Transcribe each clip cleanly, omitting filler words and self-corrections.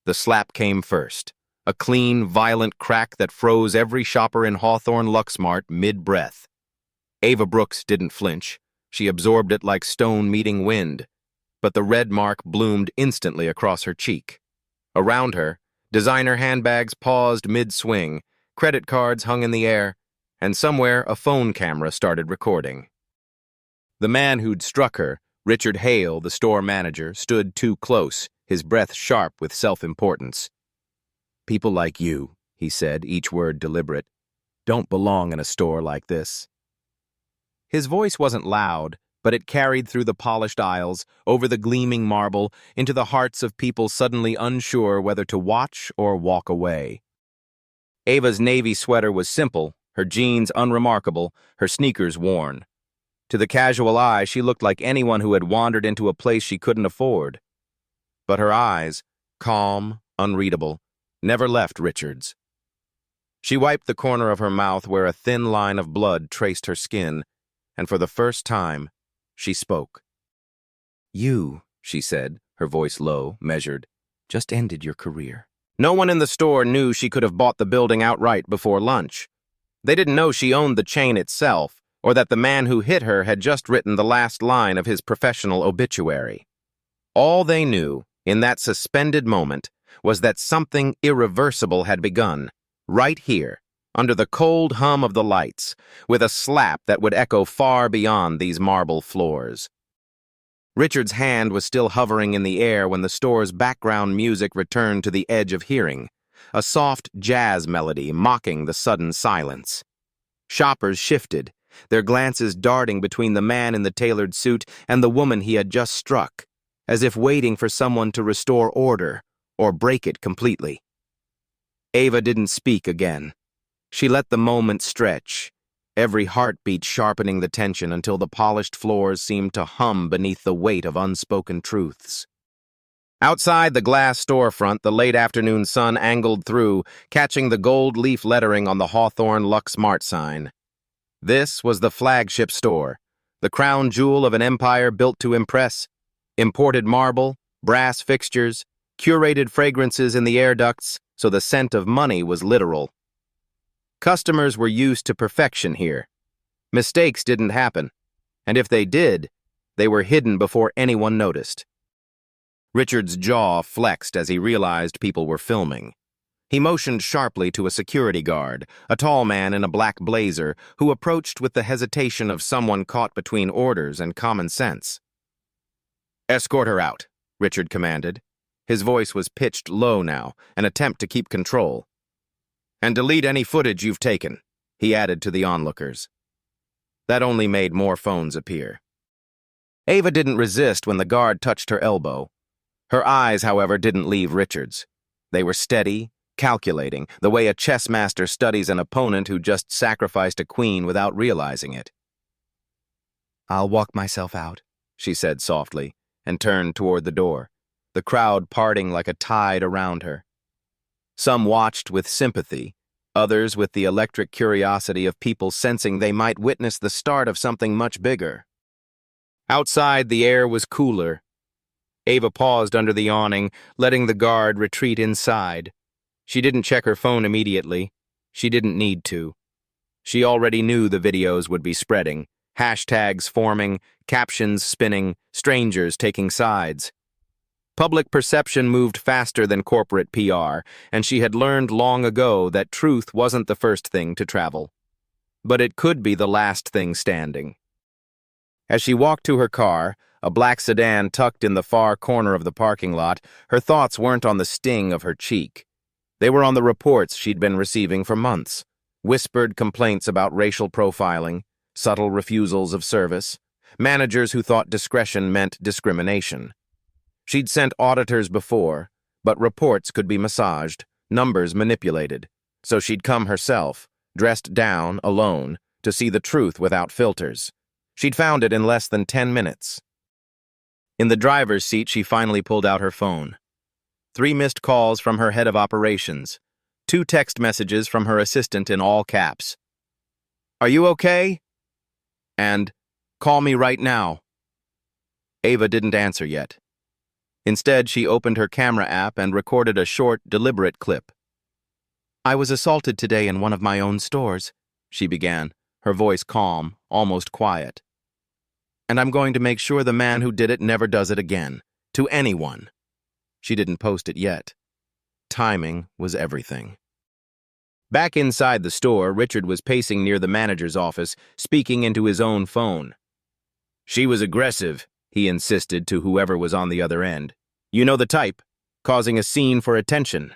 The slap came first, a clean, violent crack that froze every shopper in Hawthorne Luxe Mart mid-breath. Ava Brooks didn't flinch. She absorbed it like stone meeting wind, but the red mark bloomed instantly across her cheek. Around her, designer handbags paused mid-swing, credit cards hung in the air, and somewhere a phone camera started recording. The man who'd struck her, Richard Hale, the store manager, stood too close, his breath sharp with self-importance. "People like you," he said, each word deliberate, "don't belong in a store like this." His voice wasn't loud, but it carried through the polished aisles, over the gleaming marble, into the hearts of people suddenly unsure whether to watch or walk away. Ava's navy sweater was simple, her jeans unremarkable, her sneakers worn. To the casual eye, she looked like anyone who had wandered into a place she couldn't afford. But her eyes, calm, unreadable, never left Richard's. She wiped the corner of her mouth where a thin line of blood traced her skin, and for the first time, she spoke. "You," she said, her voice low, measured, "just ended your career." No one in the store knew she could have bought the building outright before lunch. They didn't know she owned the chain itself, or that the man who hit her had just written the last line of his professional obituary. All they knew, in that suspended moment, was that something irreversible had begun, right here, under the cold hum of the lights, with a slap that would echo far beyond these marble floors. Richard's hand was still hovering in the air when the store's background music returned to the edge of hearing, a soft jazz melody mocking the sudden silence. Shoppers shifted, their glances darting between the man in the tailored suit and the woman he had just struck, as if waiting for someone to restore order or break it completely. Ava didn't speak again. She let the moment stretch, every heartbeat sharpening the tension until the polished floors seemed to hum beneath the weight of unspoken truths. Outside the glass storefront, the late afternoon sun angled through, catching the gold leaf lettering on the Hawthorne Luxe Mart sign. This was the flagship store, the crown jewel of an empire built to impress. Imported marble, brass fixtures, curated fragrances in the air ducts, so the scent of money was literal. Customers were used to perfection here. Mistakes didn't happen, and if they did, they were hidden before anyone noticed. Richard's jaw flexed as he realized people were filming. He motioned sharply to a security guard, a tall man in a black blazer, who approached with the hesitation of someone caught between orders and common sense. "Escort her out," Richard commanded. His voice was pitched low now, an attempt to keep control. "And delete any footage you've taken," he added to the onlookers. That only made more phones appear. Ava didn't resist when the guard touched her elbow. Her eyes, however, didn't leave Richard's. They were steady, calculating, the way a chess master studies an opponent who just sacrificed a queen without realizing it. "I'll walk myself out," she said softly, and turned toward the door, the crowd parting like a tide around her. Some watched with sympathy, others with the electric curiosity of people sensing they might witness the start of something much bigger. Outside, the air was cooler. Ava paused under the awning, letting the guard retreat inside. She didn't check her phone immediately. She didn't need to. She already knew the videos would be spreading, hashtags forming, captions spinning, strangers taking sides. Public perception moved faster than corporate PR, and she had learned long ago that truth wasn't the first thing to travel. But it could be the last thing standing. As she walked to her car, a black sedan tucked in the far corner of the parking lot, her thoughts weren't on the sting of her cheek. They were on the reports she'd been receiving for months, whispered complaints about racial profiling, subtle refusals of service, managers who thought discretion meant discrimination. She'd sent auditors before, but reports could be massaged, numbers manipulated, so she'd come herself, dressed down, alone, to see the truth without filters. She'd found it in less than 10 minutes. In the driver's seat, she finally pulled out her phone. 3 missed calls from her head of operations, 2 text messages from her assistant in all caps. "Are you okay?" And, "Call me right now." Ava didn't answer yet. Instead, she opened her camera app and recorded a short, deliberate clip. "I was assaulted today in one of my own stores," she began, her voice calm, almost quiet. "And I'm going to make sure the man who did it never does it again. To anyone." She didn't post it yet. Timing was everything. Back inside the store, Richard was pacing near the manager's office, speaking into his own phone. "She was aggressive," he insisted to whoever was on the other end. "You know the type, causing a scene for attention."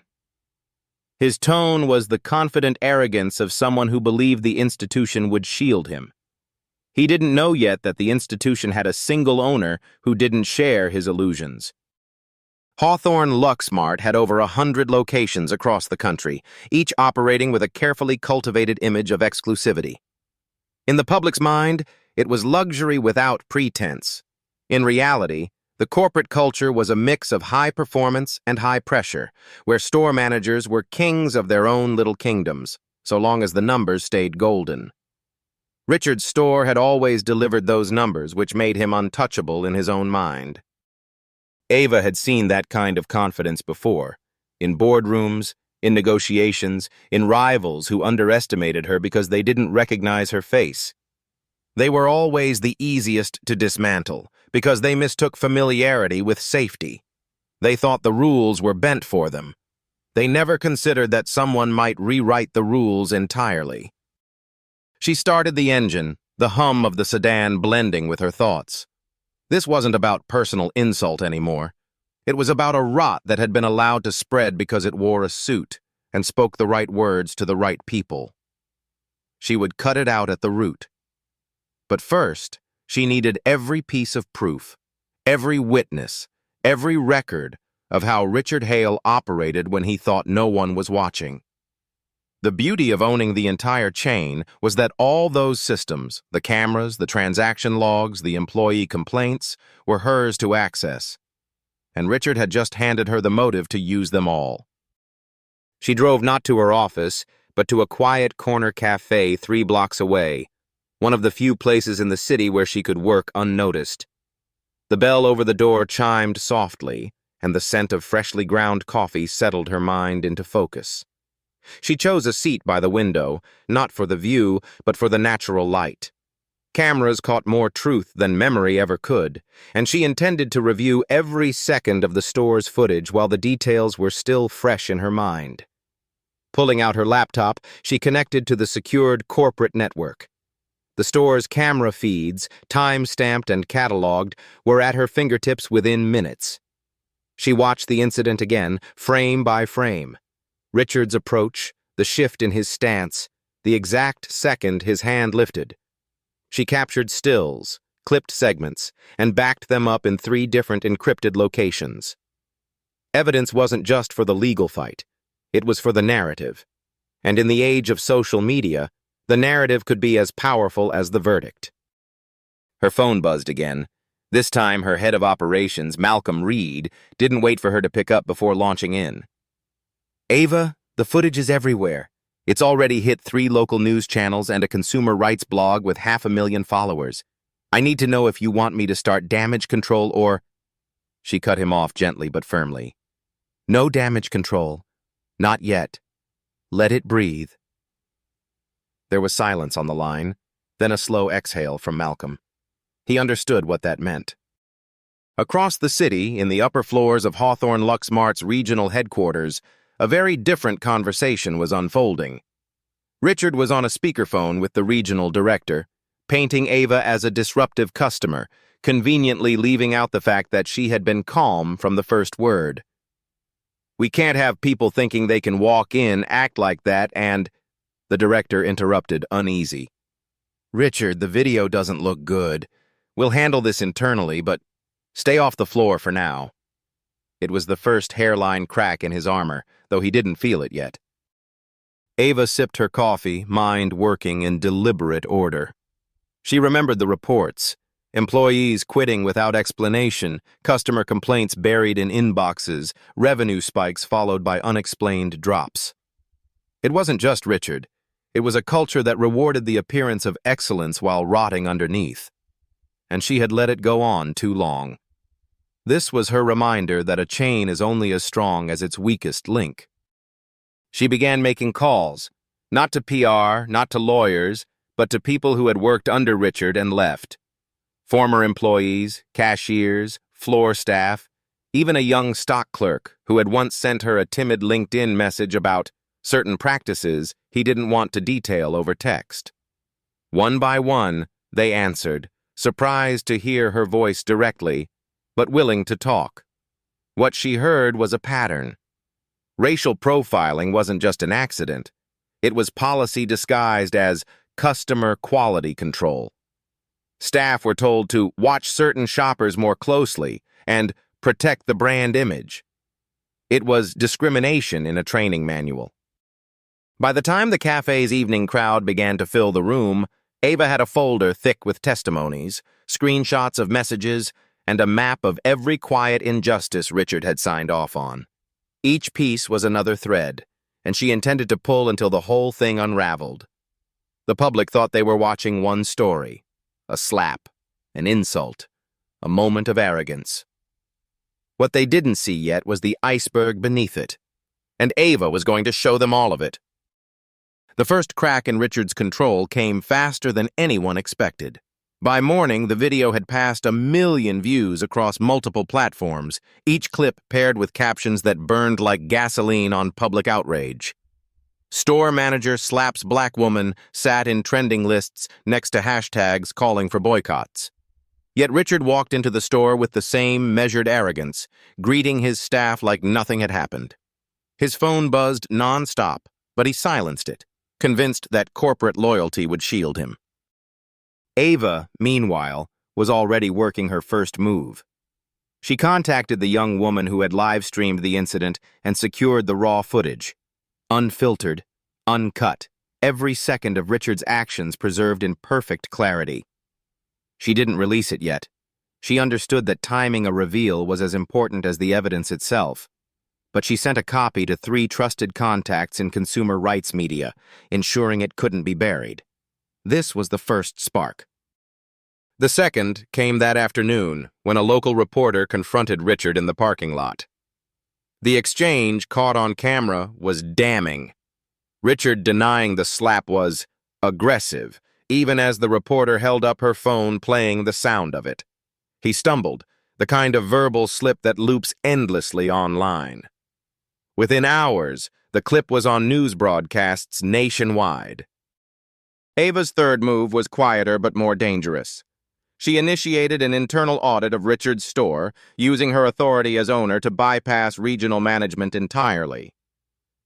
His tone was the confident arrogance of someone who believed the institution would shield him. He didn't know yet that the institution had a single owner who didn't share his illusions. Hawthorne Luxe Mart had over 100 locations across the country, each operating with a carefully cultivated image of exclusivity. In the public's mind, it was luxury without pretense. In reality, the corporate culture was a mix of high performance and high pressure, where store managers were kings of their own little kingdoms, so long as the numbers stayed golden. Richard's store had always delivered those numbers, which made him untouchable in his own mind. Ava had seen that kind of confidence before, in boardrooms, in negotiations, in rivals who underestimated her because they didn't recognize her face. They were always the easiest to dismantle, because they mistook familiarity with safety. They thought the rules were bent for them. They never considered that someone might rewrite the rules entirely. She started the engine, the hum of the sedan blending with her thoughts. This wasn't about personal insult anymore. It was about a rot that had been allowed to spread because it wore a suit and spoke the right words to the right people. She would cut it out at the root. But first, she needed every piece of proof, every witness, every record of how Richard Hale operated when he thought no one was watching. The beauty of owning the entire chain was that all those systems, the cameras, the transaction logs, the employee complaints, were hers to access. And Richard had just handed her the motive to use them all. She drove not to her office, but to a quiet corner cafe 3 blocks away, one of the few places in the city where she could work unnoticed. The bell over the door chimed softly, and the scent of freshly ground coffee settled her mind into focus. She chose a seat by the window, not for the view, but for the natural light. Cameras caught more truth than memory ever could, and she intended to review every second of the store's footage while the details were still fresh in her mind. Pulling out her laptop, she connected to the secured corporate network. The store's camera feeds, time-stamped and cataloged, were at her fingertips within minutes. She watched the incident again, frame by frame. Richard's approach, the shift in his stance, the exact second his hand lifted. She captured stills, clipped segments, and backed them up in 3 different encrypted locations. Evidence wasn't just for the legal fight. It was for the narrative. And in the age of social media, the narrative could be as powerful as the verdict. Her phone buzzed again. This time, her head of operations, Malcolm Reed, didn't wait for her to pick up before launching in. "Ava, the footage is everywhere. It's already hit 3 local news channels and a consumer rights blog with 500,000 followers. I need to know if you want me to start damage control or—" She cut him off gently but firmly. "No damage control. Not yet. Let it breathe." There was silence on the line, then a slow exhale from Malcolm. He understood what that meant. Across the city, in the upper floors of Hawthorne Luxe Mart's regional headquarters, a very different conversation was unfolding. Richard was on a speakerphone with the regional director, painting Ava as a disruptive customer, conveniently leaving out the fact that she had been calm from the first word. "We can't have people thinking they can walk in, act like that, and—" The director interrupted, uneasy. "Richard, the video doesn't look good. We'll handle this internally, but stay off the floor for now." It was the first hairline crack in his armor, though he didn't feel it yet. Ava sipped her coffee, mind working in deliberate order. She remembered the reports. Employees quitting without explanation, customer complaints buried in inboxes, revenue spikes followed by unexplained drops. It wasn't just Richard. It was a culture that rewarded the appearance of excellence while rotting underneath. And she had let it go on too long. This was her reminder that a chain is only as strong as its weakest link. She began making calls, not to PR, not to lawyers, but to people who had worked under Richard and left. Former employees, cashiers, floor staff, even a young stock clerk who had once sent her a timid LinkedIn message about certain practices he didn't want to detail over text. One by one, they answered, surprised to hear her voice directly, but willing to talk. What she heard was a pattern. Racial profiling wasn't just an accident. It was policy disguised as customer quality control. Staff were told to watch certain shoppers more closely and protect the brand image. It was discrimination in a training manual. By the time the cafe's evening crowd began to fill the room, Ava had a folder thick with testimonies, screenshots of messages, and a map of every quiet injustice Richard had signed off on. Each piece was another thread, and she intended to pull until the whole thing unraveled. The public thought they were watching one story, a slap, an insult, a moment of arrogance. What they didn't see yet was the iceberg beneath it, and Ava was going to show them all of it. The first crack in Richard's control came faster than anyone expected. By morning, the video had passed 1 million views across multiple platforms, each clip paired with captions that burned like gasoline on public outrage. Store manager slaps black woman sat in trending lists next to hashtags calling for boycotts. Yet Richard walked into the store with the same measured arrogance, greeting his staff like nothing had happened. His phone buzzed non-stop, but he silenced it, convinced that corporate loyalty would shield him. Ava, meanwhile, was already working her first move. She contacted the young woman who had live-streamed the incident and secured the raw footage. Unfiltered, uncut, every second of Richard's actions preserved in perfect clarity. She didn't release it yet. She understood that timing a reveal was as important as the evidence itself. But she sent a copy to 3 trusted contacts in consumer rights media, ensuring it couldn't be buried. This was the first spark. The second came that afternoon, when a local reporter confronted Richard in the parking lot. The exchange, caught on camera, was damning. Richard denying the slap was aggressive, even as the reporter held up her phone playing the sound of it. He stumbled, the kind of verbal slip that loops endlessly online. Within hours, the clip was on news broadcasts nationwide. Ava's third move was quieter but more dangerous. She initiated an internal audit of Richard's store, using her authority as owner to bypass regional management entirely.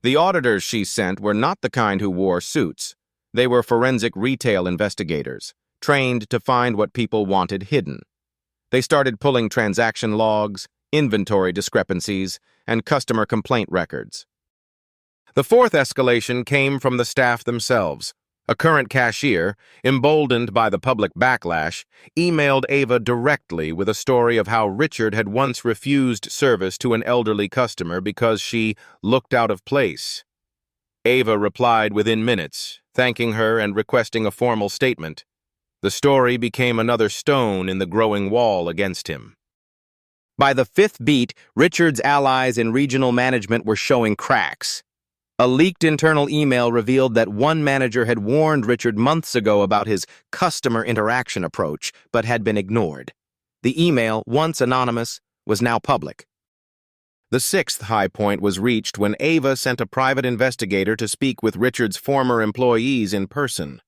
The auditors she sent were not the kind who wore suits. They were forensic retail investigators, trained to find what people wanted hidden. They started pulling transaction logs, inventory discrepancies, and customer complaint records. The fourth escalation came from the staff themselves. A current cashier, emboldened by the public backlash, emailed Ava directly with a story of how Richard had once refused service to an elderly customer because she looked out of place. Ava replied within minutes, thanking her and requesting a formal statement. The story became another stone in the growing wall against him. By the 5th beat, Richard's allies in regional management were showing cracks. A leaked internal email revealed that one manager had warned Richard months ago about his customer interaction approach, but had been ignored. The email, once anonymous, was now public. The 6th high point was reached when Ava sent a private investigator to speak with Richard's former employees in person.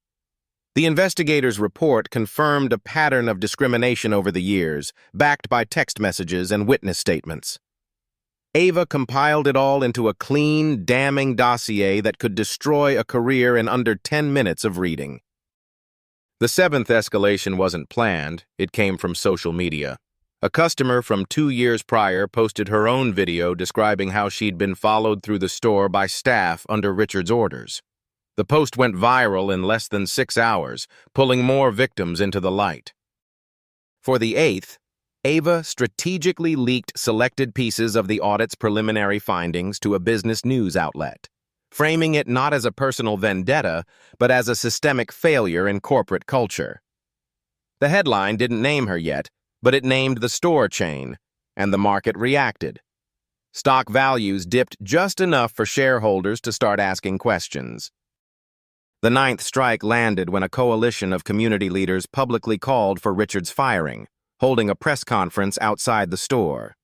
The investigator's report confirmed a pattern of discrimination over the years, backed by text messages and witness statements. Ava compiled it all into a clean, damning dossier that could destroy a career in under 10 minutes of reading. The 7th escalation wasn't planned, it came from social media. A customer from 2 years prior posted her own video describing how she'd been followed through the store by staff under Richard's orders. The post went viral in less than 6 hours, pulling more victims into the light. For the 8th, Ava strategically leaked selected pieces of the audit's preliminary findings to a business news outlet, framing it not as a personal vendetta, but as a systemic failure in corporate culture. The headline didn't name her yet, but it named the store chain, and the market reacted. Stock values dipped just enough for shareholders to start asking questions. The ninth strike landed when a coalition of community leaders publicly called for Richard's firing, holding a press conference outside the store.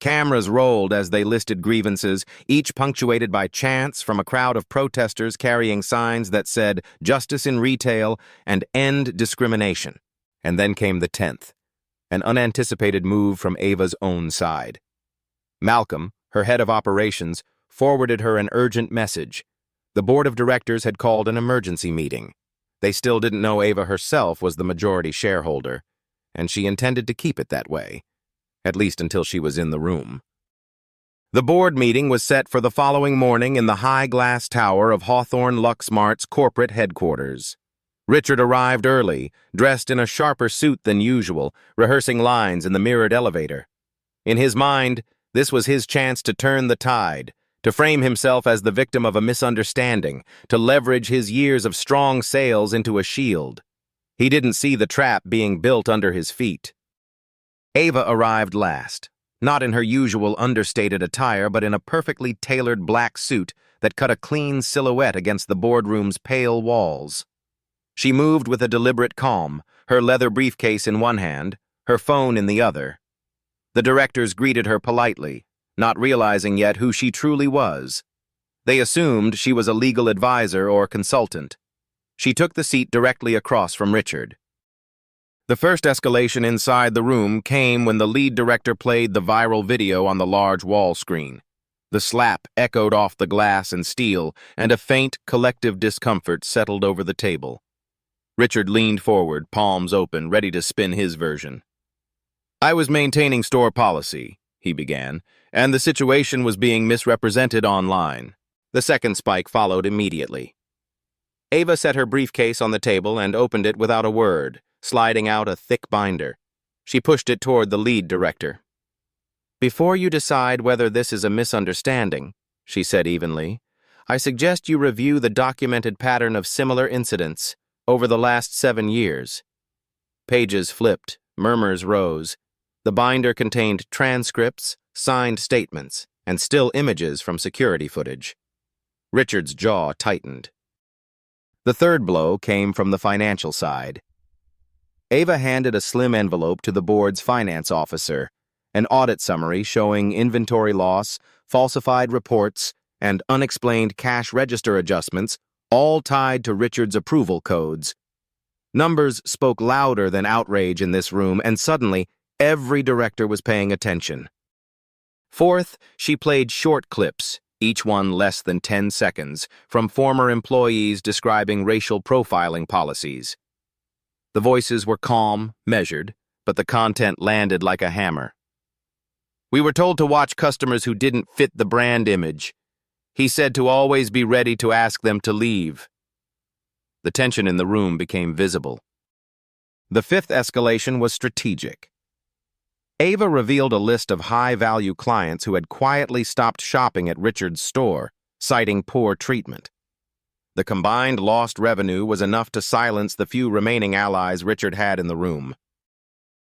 Cameras rolled as they listed grievances, each punctuated by chants from a crowd of protesters carrying signs that said "Justice in Retail" and "End Discrimination." And then came the 10th, an unanticipated move from Ava's own side. Malcolm, her head of operations, forwarded her an urgent message. The board of directors had called an emergency meeting. They still didn't know Ava herself was the majority shareholder, and she intended to keep it that way, at least until she was in the room. The board meeting was set for the following morning in the high glass tower of Hawthorne Luxe Mart's corporate headquarters. Richard arrived early, dressed in a sharper suit than usual, rehearsing lines in the mirrored elevator. In his mind, this was his chance to turn the tide, to frame himself as the victim of a misunderstanding, to leverage his years of strong sales into a shield. He didn't see the trap being built under his feet. Ava arrived last, not in her usual understated attire, but in a perfectly tailored black suit that cut a clean silhouette against the boardroom's pale walls. She moved with a deliberate calm, her leather briefcase in one hand, her phone in the other. The directors greeted her politely, not realizing yet who she truly was. They assumed she was a legal advisor or consultant. She took the seat directly across from Richard. The first escalation inside the room came when the lead director played the viral video on the large wall screen. The slap echoed off the glass and steel, and a faint, collective discomfort settled over the table. Richard leaned forward, palms open, ready to spin his version. "I was maintaining store policy," he began, "and the situation was being misrepresented online." The second spike followed immediately. Ava set her briefcase on the table and opened it without a word, sliding out a thick binder. She pushed it toward the lead director. "Before you decide whether this is a misunderstanding," she said evenly, "I suggest you review the documented pattern of similar incidents over the last 7 years. Pages flipped, murmurs rose. The binder contained transcripts, signed statements, and still images from security footage. Richard's jaw tightened. The third blow came from the financial side. Ava handed a slim envelope to the board's finance officer, an audit summary showing inventory loss, falsified reports, and unexplained cash register adjustments, all tied to Richard's approval codes. Numbers spoke louder than outrage in this room, and suddenly, every director was paying attention. Fourth, she played short clips, each one less than 10 seconds, from former employees describing racial profiling policies. The voices were calm, measured, but the content landed like a hammer. "We were told to watch customers who didn't fit the brand image. He said to always be ready to ask them to leave." The tension in the room became visible. The fifth escalation was strategic. Ava revealed a list of high-value clients who had quietly stopped shopping at Richard's store, citing poor treatment. The combined lost revenue was enough to silence the few remaining allies Richard had in the room.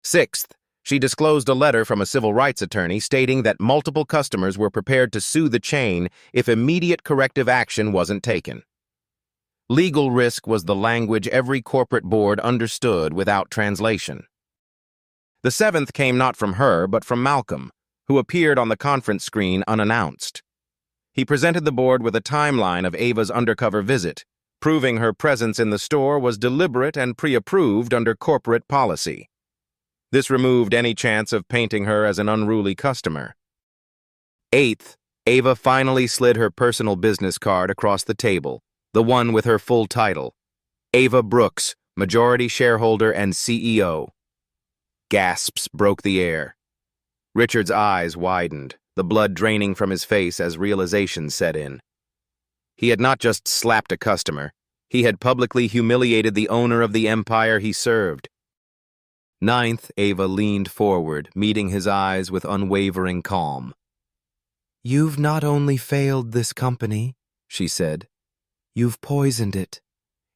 Sixth, she disclosed a letter from a civil rights attorney stating that multiple customers were prepared to sue the chain if immediate corrective action wasn't taken. Legal risk was the language every corporate board understood without translation. The seventh came not from her, but from Malcolm, who appeared on the conference screen unannounced. He presented the board with a timeline of Ava's undercover visit, proving her presence in the store was deliberate and pre-approved under corporate policy. This removed any chance of painting her as an unruly customer. Eighth, Ava finally slid her personal business card across the table, the one with her full title, Ava Brooks, majority shareholder and CEO. Gasps broke the air. Richard's eyes widened, the blood draining from his face as realization set in. He had not just slapped a customer, he had publicly humiliated the owner of the empire he served. Ninth, Ava leaned forward, meeting his eyes with unwavering calm. "You've not only failed this company," she said, "you've poisoned it,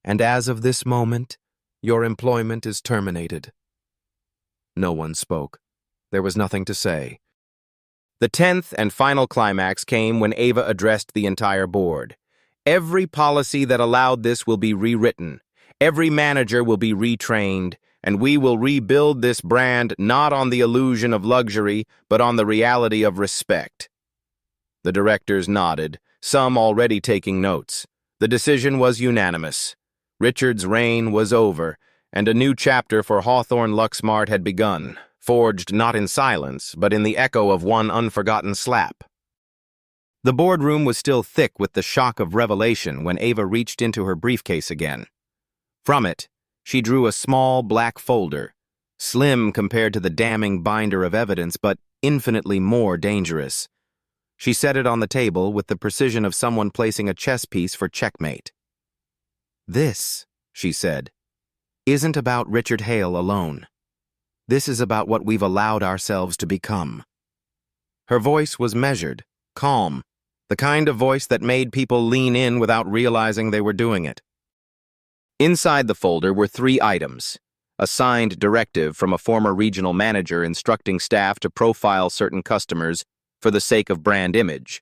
and as of this moment, your employment is terminated." No one spoke. There was nothing to say. The 10th and final climax came when Ava addressed the entire board. Every policy that allowed this will be rewritten. Every manager will be retrained, and we will rebuild this brand not on the illusion of luxury, but on the reality of respect. The directors nodded, some already taking notes. The decision was unanimous. Richard's reign was over, and a new chapter for Hawthorne Luxe Mart had begun, forged not in silence, but in the echo of one unforgotten slap. The boardroom was still thick with the shock of revelation when Ava reached into her briefcase again. From it, she drew a small black folder, slim compared to the damning binder of evidence, but infinitely more dangerous. She set it on the table with the precision of someone placing a chess piece for checkmate. "This," she said, "isn't about Richard Hale alone. This is about what we've allowed ourselves to become." Her voice was measured, calm, the kind of voice that made people lean in without realizing they were doing it. Inside the folder were 3 items: a signed directive from a former regional manager instructing staff to profile certain customers for the sake of brand image,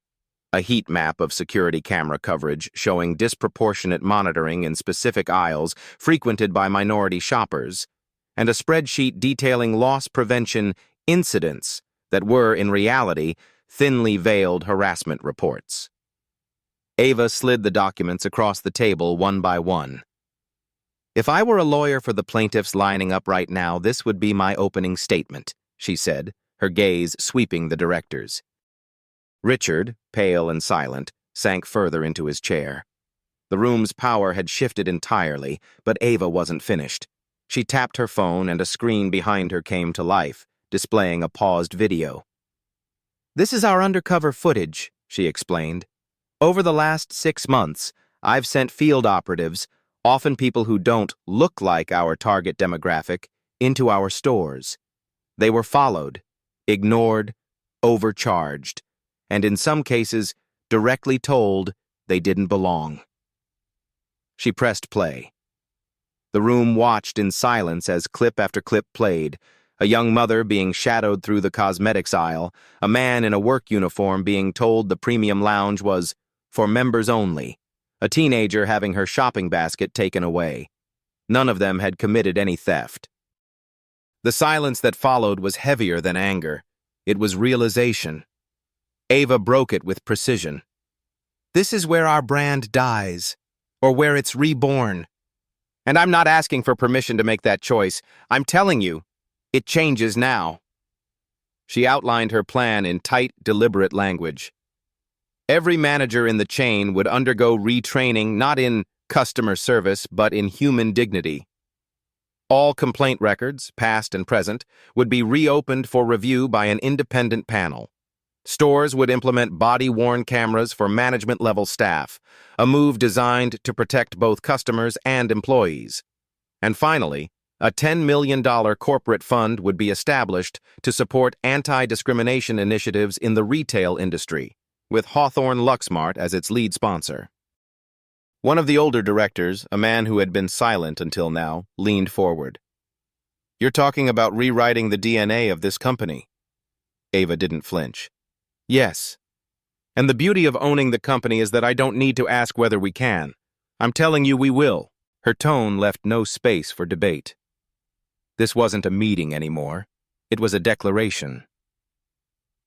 a heat map of security camera coverage showing disproportionate monitoring in specific aisles frequented by minority shoppers, and a spreadsheet detailing loss prevention incidents that were, in reality, thinly veiled harassment reports. Ava slid the documents across the table one by one. "If I were a lawyer for the plaintiffs lining up right now, this would be my opening statement," she said, her gaze sweeping the directors. Richard, pale and silent, sank further into his chair. The room's power had shifted entirely, but Ava wasn't finished. She tapped her phone and a screen behind her came to life, displaying a paused video. "This is our undercover footage," she explained. "Over the last 6 months, I've sent field operatives, often people who don't look like our target demographic, into our stores. They were followed, ignored, overcharged, and in some cases, directly told they didn't belong." She pressed play. The room watched in silence as clip after clip played, a young mother being shadowed through the cosmetics aisle, a man in a work uniform being told the premium lounge was for members only, a teenager having her shopping basket taken away. None of them had committed any theft. The silence that followed was heavier than anger. It was realization. Ava broke it with precision. "This is where our brand dies, or where it's reborn. And I'm not asking for permission to make that choice. I'm telling you, it changes now." She outlined her plan in tight, deliberate language. Every manager in the chain would undergo retraining not in customer service, but in human dignity. All complaint records, past and present, would be reopened for review by an independent panel. Stores would implement body-worn cameras for management-level staff, a move designed to protect both customers and employees. And finally, a $10 million corporate fund would be established to support anti-discrimination initiatives in the retail industry, with Hawthorne Luxe Mart as its lead sponsor. One of the older directors, a man who had been silent until now, leaned forward. "You're talking about rewriting the DNA of this company." Ava didn't flinch. "Yes. And the beauty of owning the company is that I don't need to ask whether we can. I'm telling you we will." Her tone left no space for debate. This wasn't a meeting anymore. It was a declaration.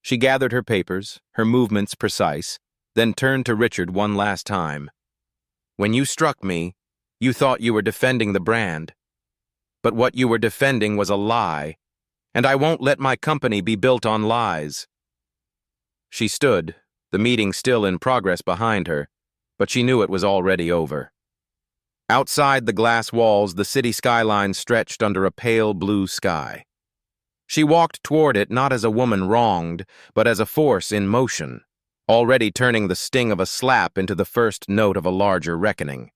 She gathered her papers, her movements precise, then turned to Richard one last time. "When you struck me, you thought you were defending the brand. But what you were defending was a lie, and I won't let my company be built on lies." She stood, the meeting still in progress behind her, but she knew it was already over. Outside the glass walls, the city skyline stretched under a pale blue sky. She walked toward it not as a woman wronged, but as a force in motion, already turning the sting of a slap into the first note of a larger reckoning.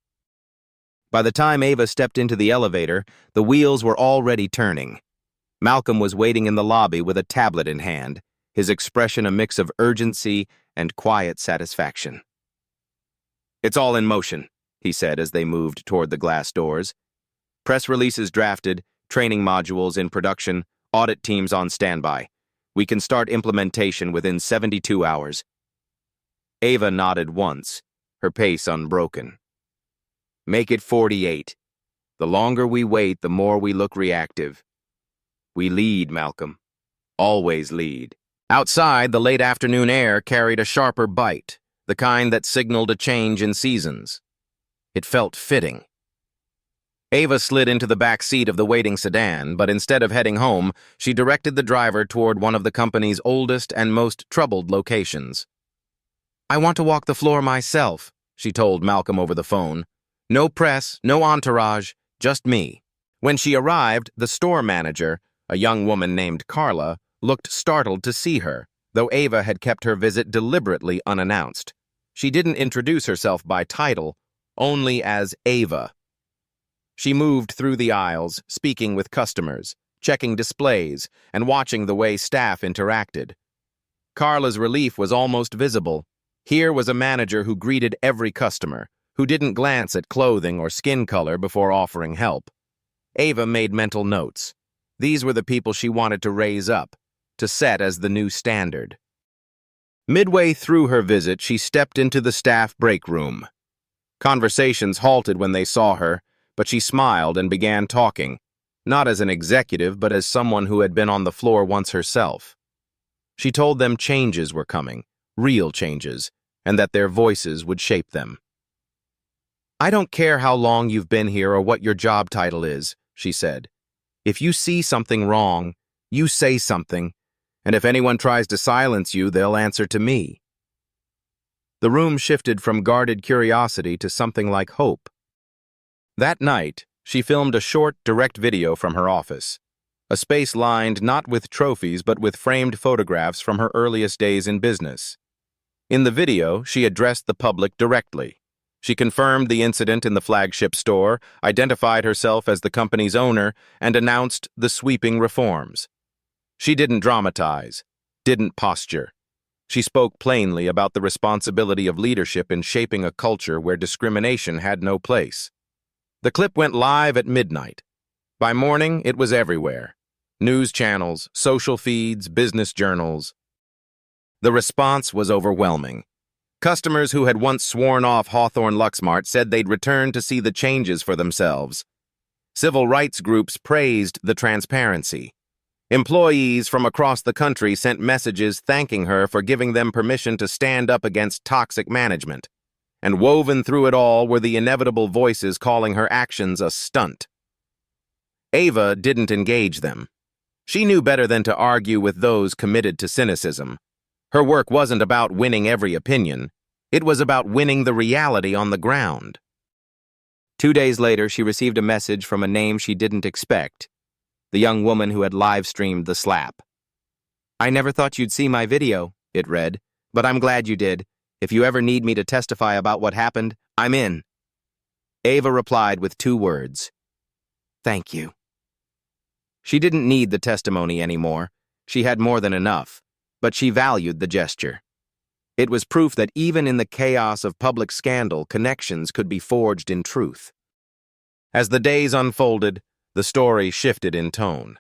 By the time Ava stepped into the elevator, the wheels were already turning. Malcolm was waiting in the lobby with a tablet in hand, his expression a mix of urgency and quiet satisfaction. "It's all in motion," he said as they moved toward the glass doors. "Press releases drafted, training modules in production, audit teams on standby. We can start implementation within 72 hours. Ava nodded once, her pace unbroken. Make it 48. The longer we wait, the more we look reactive. We lead, Malcolm. Always lead. Outside, the late afternoon air carried a sharper bite, the kind that signaled a change in seasons. It felt fitting. Ava slid into the back seat of the waiting sedan, but instead of heading home, she directed the driver toward one of the company's oldest and most troubled locations. I want to walk the floor myself, she told Malcolm over the phone. No press, no entourage, just me. When she arrived, the store manager, a young woman named Carla, looked startled to see her, though Ava had kept her visit deliberately unannounced. She didn't introduce herself by title, only as Ava. She moved through the aisles, speaking with customers, checking displays, and watching the way staff interacted. Carla's relief was almost visible. Here was a manager who greeted every customer, who didn't glance at clothing or skin color before offering help. Ava made mental notes. These were the people she wanted to raise up, to set as the new standard. Midway through her visit, she stepped into the staff break room. Conversations halted when they saw her, but she smiled and began talking, not as an executive, but as someone who had been on the floor once herself. She told them changes were coming, real changes, and that their voices would shape them. I don't care how long you've been here or what your job title is, she said. If you see something wrong, you say something, and if anyone tries to silence you, they'll answer to me. The room shifted from guarded curiosity to something like hope. That night, she filmed a short, direct video from her office, a space lined not with trophies but with framed photographs from her earliest days in business. In the video, she addressed the public directly. She confirmed the incident in the flagship store, identified herself as the company's owner, and announced the sweeping reforms. She didn't dramatize, didn't posture. She spoke plainly about the responsibility of leadership in shaping a culture where discrimination had no place. The clip went live at midnight. By morning, it was everywhere. News channels, social feeds, business journals. The response was overwhelming. Customers who had once sworn off Hawthorne Luxe Mart said they'd return to see the changes for themselves. Civil rights groups praised the transparency. Employees from across the country sent messages thanking her for giving them permission to stand up against toxic management. And woven through it all were the inevitable voices calling her actions a stunt. Ava didn't engage them. She knew better than to argue with those committed to cynicism. Her work wasn't about winning every opinion. It was about winning the reality on the ground. 2 days later, she received a message from a name she didn't expect, the young woman who had live-streamed the slap. I never thought you'd see my video, it read, but I'm glad you did. If you ever need me to testify about what happened, I'm in. Ava replied with 2 words. Thank you. She didn't need the testimony anymore. She had more than enough, but she valued the gesture. It was proof that even in the chaos of public scandal, connections could be forged in truth. As the days unfolded, the story shifted in tone.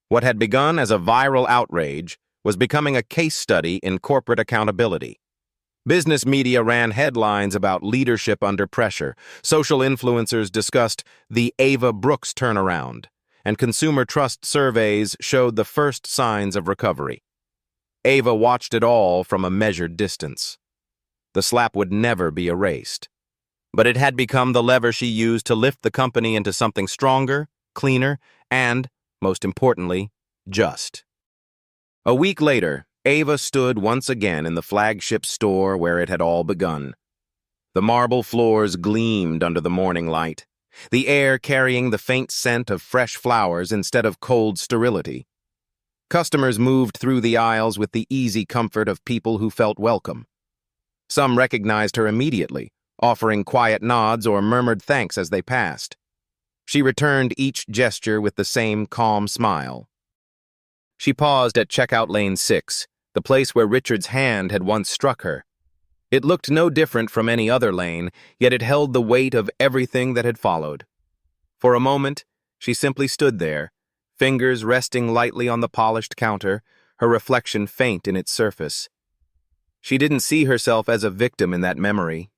What had begun as a viral outrage was becoming a case study in corporate accountability. Business media ran headlines about leadership under pressure, social influencers discussed the Ava Brooks turnaround, and consumer trust surveys showed the first signs of recovery. Ava watched it all from a measured distance. The slap would never be erased, but it had become the lever she used to lift the company into something stronger, cleaner, and, most importantly, just. A week later, Ava stood once again in the flagship store where it had all begun. The marble floors gleamed under the morning light, the air carrying the faint scent of fresh flowers instead of cold sterility. Customers moved through the aisles with the easy comfort of people who felt welcome. Some recognized her immediately, offering quiet nods or murmured thanks as they passed. She returned each gesture with the same calm smile. She paused at checkout lane 6, the place where Richard's hand had once struck her. It looked no different from any other lane, yet it held the weight of everything that had followed. For a moment, she simply stood there, fingers resting lightly on the polished counter, her reflection faint in its surface. She didn't see herself as a victim in that memory.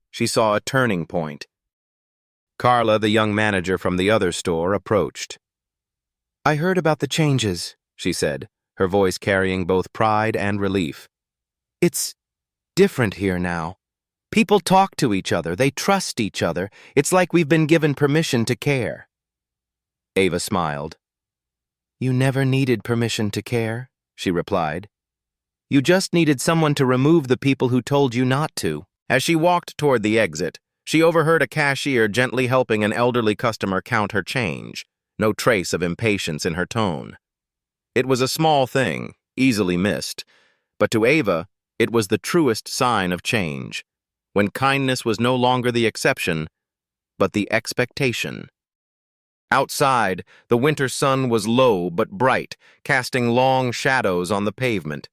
She saw a turning point. Carla, the young manager from the other store, approached. "I heard about the changes," she said, her voice carrying both pride and relief. "It's different here now. People talk to each other, they trust each other. It's like we've been given permission to care." Ava smiled. "You never needed permission to care," she replied. "You just needed someone to remove the people who told you not to." As she walked toward the exit, she overheard a cashier gently helping an elderly customer count her change, no trace of impatience in her tone. It was a small thing, easily missed, but to Ava, it was the truest sign of change, when kindness was no longer the exception, but the expectation. Outside, the winter sun was low but bright, casting long shadows on the pavement.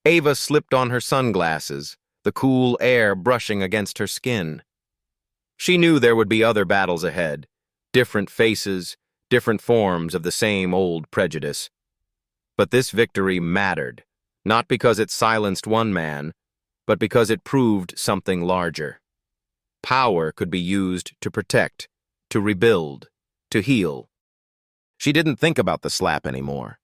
Ava slipped on her sunglasses, the cool air brushing against her skin. She knew there would be other battles ahead, different faces, different forms of the same old prejudice. But this victory mattered, not because it silenced one man, but because it proved something larger. Power could be used to protect, to rebuild, to heal. She didn't think about the slap anymore.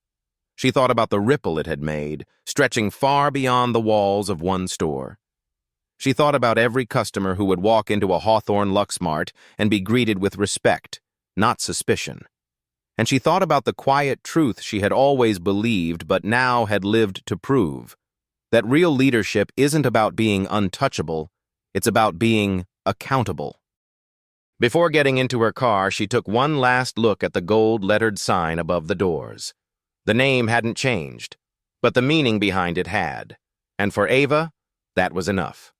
She thought about the ripple it had made, stretching far beyond the walls of one store. She thought about every customer who would walk into a Hawthorne Luxe Mart and be greeted with respect, not suspicion. And she thought about the quiet truth she had always believed but now had lived to prove, that real leadership isn't about being untouchable, it's about being accountable. Before getting into her car, she took one last look at the gold-lettered sign above the doors. The name hadn't changed, but the meaning behind it had. And for Ava, that was enough.